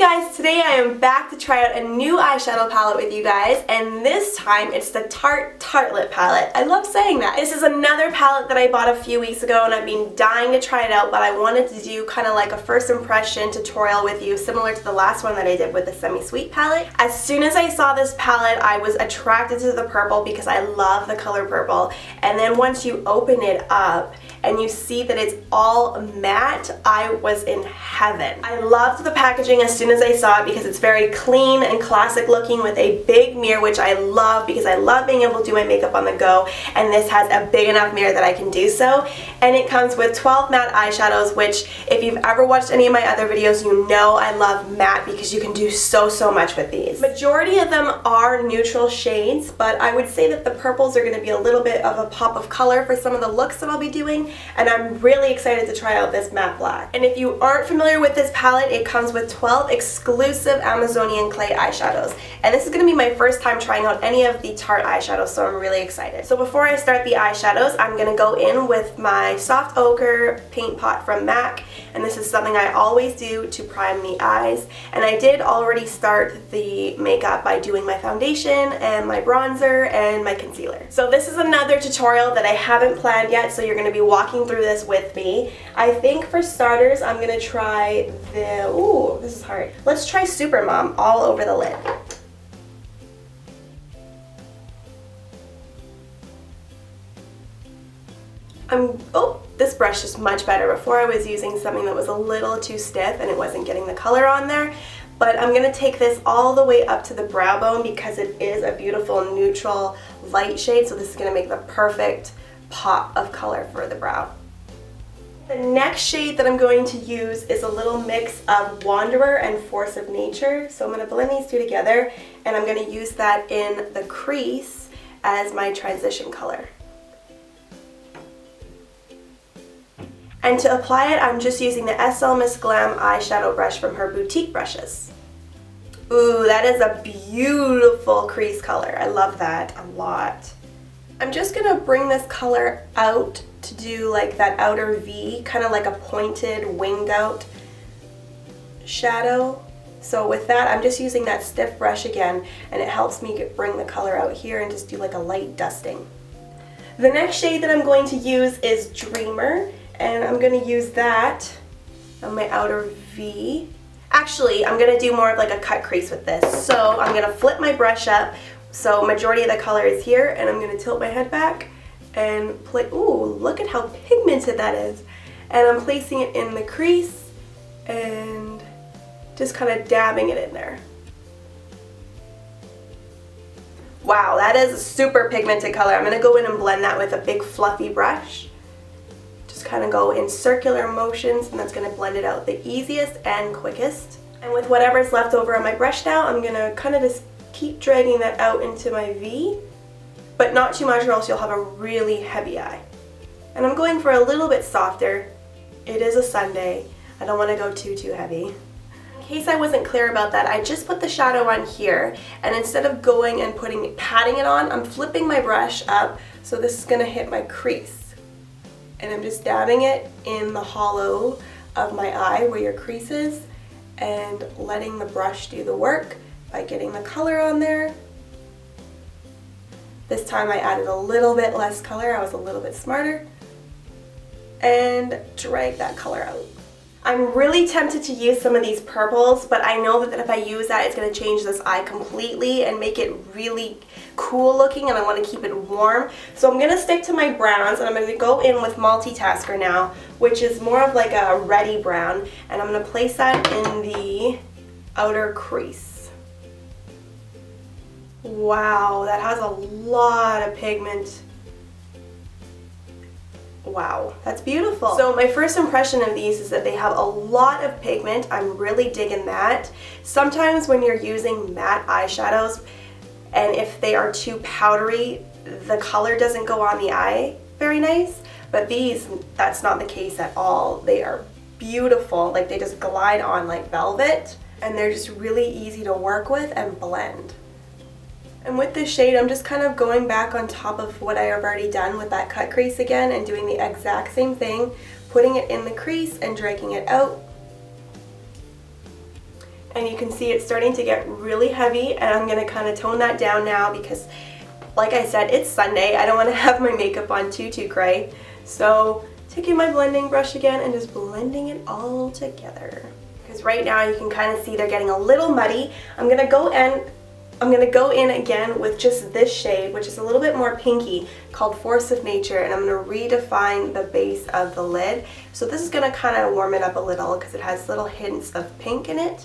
guys, today I am back to try out a new eyeshadow palette with you guys, and this time it's the Tarte Tartelette palette. I love saying that. This is another palette that I bought a few weeks ago and I've been dying to try it out, but I wanted to do kind of like a first impression tutorial with you, similar to the last one that I did with the semi-sweet palette. As soon as I saw this palette, I was attracted to the purple because I love the color purple, and then once you open it up and you see that it's all matte, I was in heaven. I loved the packaging as soon as I saw it because it's very clean and classic looking with a big mirror, which I love because I love being able to do my makeup on the go, and this has a big enough mirror that I can do so. And it comes with 12 matte eyeshadows, which if you've ever watched any of my other videos, you know I love matte because you can do so much with these. Majority of them are neutral shades, but I would say that the purples are going to be a little bit of a pop of color for some of the looks that I'll be doing. And I'm really excited to try out this matte black. And if you aren't familiar with this palette, it comes with 12 exclusive Amazonian clay eyeshadows. And this is going to be my first time trying out any of the Tarte eyeshadows, so I'm really excited. So before I start the eyeshadows, I'm going to go in with my soft ochre paint pot from MAC. And this is something I always do to prime the eyes. And I did already start the makeup by doing my foundation and my bronzer and my concealer. So this is another tutorial that I haven't planned yet, so you're going to be walking through this with me. I think for starters, I'm going to try the, ooh, this is hard. Let's try Super Mom all over the lid. Oh, this brush is much better. Before I was using something that was a little too stiff and it wasn't getting the color on there. But I'm going to take this all the way up to the brow bone because it is a beautiful neutral light shade, so this is going to make the perfect pop of color for the brow. The next shade that I'm going to use is a little mix of Wanderer and Force of Nature. So I'm going to blend these two together, and I'm going to use that in the crease as my transition color. And to apply it, I'm just using the SL Miss Glam eyeshadow brush from her boutique brushes. Ooh, that is a beautiful crease color. I love that a lot. I'm just going to bring this color out to do like that outer V, kind of like a pointed winged out shadow. So with that, I'm just using that stiff brush again, and it helps me bring the color out here and just do like a light dusting. The next shade that I'm going to use is Dreamer, and I'm going to use that on my outer V. Actually, I'm going to do more of like a cut crease with this. So I'm going to flip my brush up, so majority of the color is here, and I'm going to tilt my head back and play. Ooh, look at how pigmented that is. And I'm placing it in the crease and just kind of dabbing it in there. Wow, that is a super pigmented color. I'm going to go in and blend that with a big fluffy brush. Just kind of go in circular motions, and that's going to blend it out the easiest and quickest. And with whatever's left over on my brush now, I'm going to kind of just keep dragging that out into my V, but not too much or else you'll have a really heavy eye. And I'm going for a little bit softer. It is a Sunday. I don't want to go too heavy. In case I wasn't clear about that, I just put the shadow on here, and instead of going and patting it on, I'm flipping my brush up, so this is going to hit my crease. And I'm just dabbing it in the hollow of my eye where your crease is, and letting the brush do the work by getting the color on there. This time I added a little bit less color, I was a little bit smarter, and drag that color out. I'm really tempted to use some of these purples, but I know that if I use that, it's going to change this eye completely and make it really cool looking, and I want to keep it warm. So I'm going to stick to my browns, and I'm going to go in with Multitasker now, which is more of like a reddy brown, and I'm going to place that in the outer crease. Wow, that has a lot of pigment. Wow, that's beautiful. So my first impression of these is that they have a lot of pigment. I'm really digging that. Sometimes when you're using matte eyeshadows, and if they are too powdery, the color doesn't go on the eye very nice. But these, that's not the case at all. They are beautiful, like they just glide on like velvet, and they're just really easy to work with and blend. And with this shade, I'm just kind of going back on top of what I have already done with that cut crease again and doing the exact same thing, putting it in the crease and dragging it out. And you can see it's starting to get really heavy, and I'm going to kind of tone that down now because, like I said, it's Sunday. I don't want to have my makeup on too gray. So taking my blending brush again and just blending it all together. Because right now you can kind of see they're getting a little muddy. I'm going to go in again with just this shade, which is a little bit more pinky, called Force of Nature, and I'm going to redefine the base of the lid. So this is going to kind of warm it up a little because it has little hints of pink in it.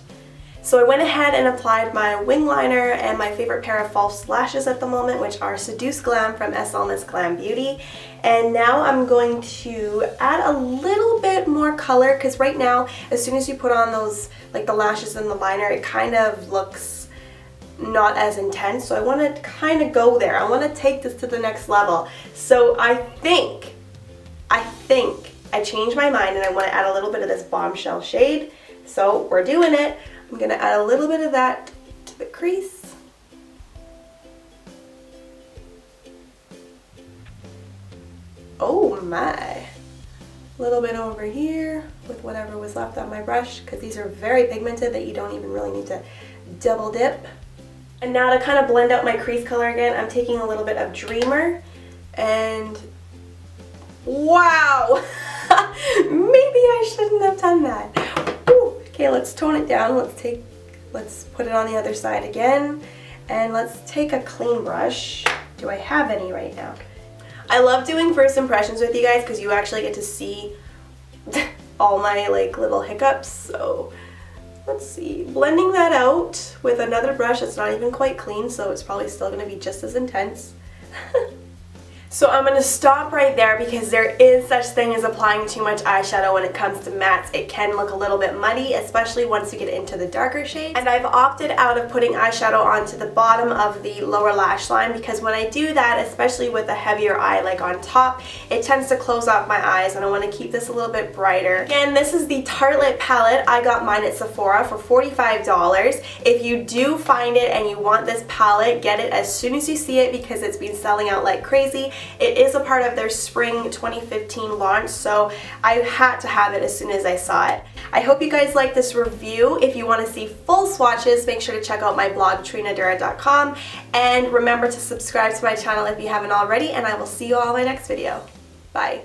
So I went ahead and applied my wing liner and my favorite pair of false lashes at the moment, which are Seduce Glam from SL Miss Glam Beauty. And now I'm going to add a little bit more color, because right now, as soon as you put on those, like the lashes and the liner, it kind of looks not as intense. So I want to kind of go there. I want to take this to the next level. So I think I changed my mind and I want to add a little bit of this Bombshell shade. So we're doing it. I'm going to add a little bit of that to the crease. Oh my. A little bit over here with whatever was left on my brush, because these are very pigmented that you don't even really need to double dip. And now to kind of blend out my crease color again, I'm taking a little bit of Dreamer, and wow! Maybe I shouldn't have done that. Okay, let's tone it down. Let's put it on the other side again, and let's take a clean brush. Do I have any right now? I love doing first impressions with you guys because you actually get to see all my like little hiccups. So let's see, blending that out with another brush that's not even quite clean, so it's probably still going to be just as intense. So I'm going to stop right there because there is such thing as applying too much eyeshadow when it comes to mattes. It can look a little bit muddy, especially once you get into the darker shades. And I've opted out of putting eyeshadow onto the bottom of the lower lash line because when I do that, especially with a heavier eye like on top, it tends to close off my eyes, and I want to keep this a little bit brighter. Again, this is the Tartelette palette. I got mine at Sephora for $45. If you do find it and you want this palette, get it as soon as you see it because it's been selling out like crazy. It is a part of their spring 2015 launch, so I had to have it as soon as I saw it. I hope you guys like this review. If you want to see full swatches, make sure to check out my blog, TrinaDuhra.com, and remember to subscribe to my channel if you haven't already, and I will see you all in my next video. Bye.